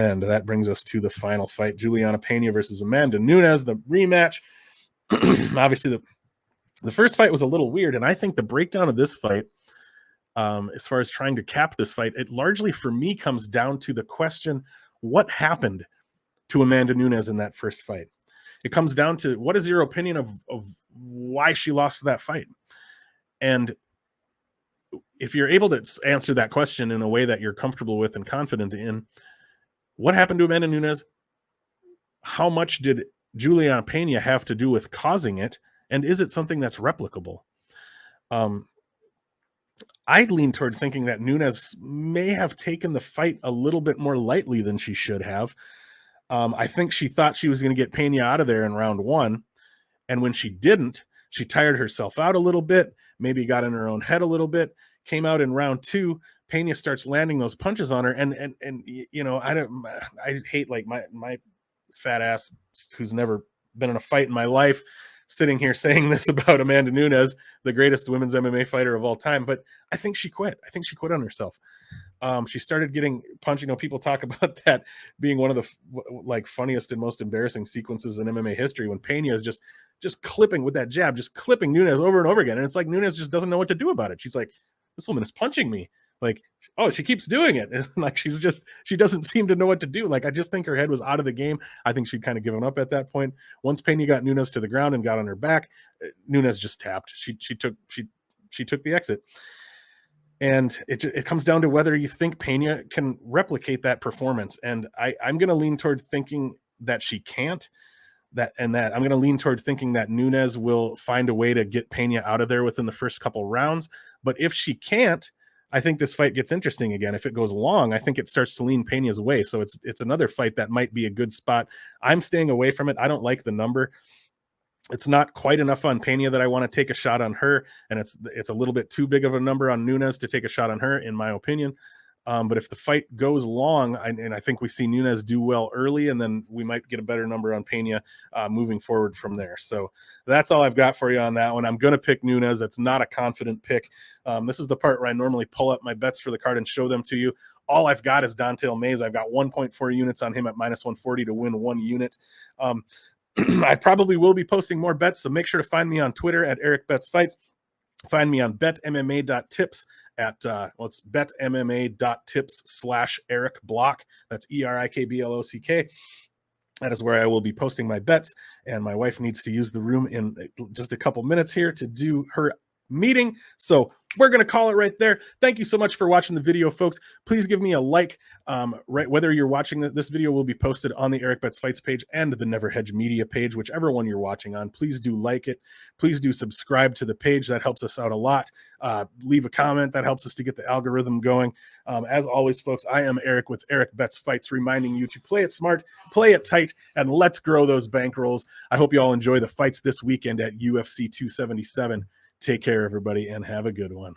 And that brings us to the final fight, Julianna Pena versus Amanda Nunes, the rematch. Obviously, the first fight was a little weird, and I think the breakdown of this fight, as far as trying to cap this fight, it largely, for me, comes down to the question, what happened to Amanda Nunes in that first fight? It comes down to, what is your opinion of why she lost that fight? And if you're able to answer that question in a way that you're comfortable with and confident in, what happened to Amanda Nunes? How much did Julianna Pena have to do with causing it? And is it something that's replicable? I lean toward thinking that Nunes may have taken the fight a little bit more lightly than she should have. I think she thought she was going to get Pena out of there in round one. And when she didn't, she tired herself out a little bit, maybe got in her own head a little bit, came out in round two. Pena starts landing those punches on her. And you know, I hate, like, my fat ass who's never been in a fight in my life sitting here saying this about Amanda Nunes, the greatest women's MMA fighter of all time. But I think she quit. I think she quit on herself. She started getting punched. You know, people talk about that being one of the funniest and most embarrassing sequences in MMA history, when Pena is just clipping with that jab, just clipping Nunes over and over again. And it's like Nunes just doesn't know what to do about it. She's like, this woman is punching me. Like, oh, she keeps doing it. And like, she doesn't seem to know what to do. Like, I just think her head was out of the game. I think she'd kind of given up at that point. Once Pena got Nunes to the ground and got on her back, Nunes just tapped. She took the exit. And it comes down to whether you think Pena can replicate that performance. And I'm going to lean toward thinking that she can't. I'm going to lean toward thinking that Nunes will find a way to get Pena out of there within the first couple rounds. But if she can't, I think this fight gets interesting again. If it goes long, I think it starts to lean Pena's way. So it's another fight that might be a good spot. I'm staying away from it. I don't like the number. It's not quite enough on Pena that I want to take a shot on her, and it's a little bit too big of a number on Nunes to take a shot on her, in my opinion. But if the fight goes long, and I think we see Nunes do well early, and then we might get a better number on Pena moving forward from there. So that's all I've got for you on that one. I'm going to pick Nunes. It's not a confident pick. This is the part where I normally pull up my bets for the card and show them to you. All I've got is Don'Tale Mayes. I've got 1.4 units on him at minus 140 to win 1 unit. I probably will be posting more bets, so make sure to find me on Twitter at ErikBetsFights. Find me on betmma.tips at, it's betmma.tips/erikblock. That's ERIKBLOCK. That is where I will be posting my bets, and my wife needs to use the room in just a couple minutes here to do her meeting. So we're going to call it right there. Thank you so much for watching the video, folks. Please give me a like. Right, whether you're watching this video will be posted on the Erik Bets Fights page and the Never Hedge Media page, whichever one you're watching on. Please do like it. Please do subscribe to the page. That helps us out a lot. Leave a comment. That helps us to get the algorithm going. As always, folks, I am Erik with Erik Bets Fights, reminding you to play it smart, play it tight, and let's grow those bankrolls. I hope you all enjoy the fights this weekend at UFC 277. Take care, everybody, and have a good one.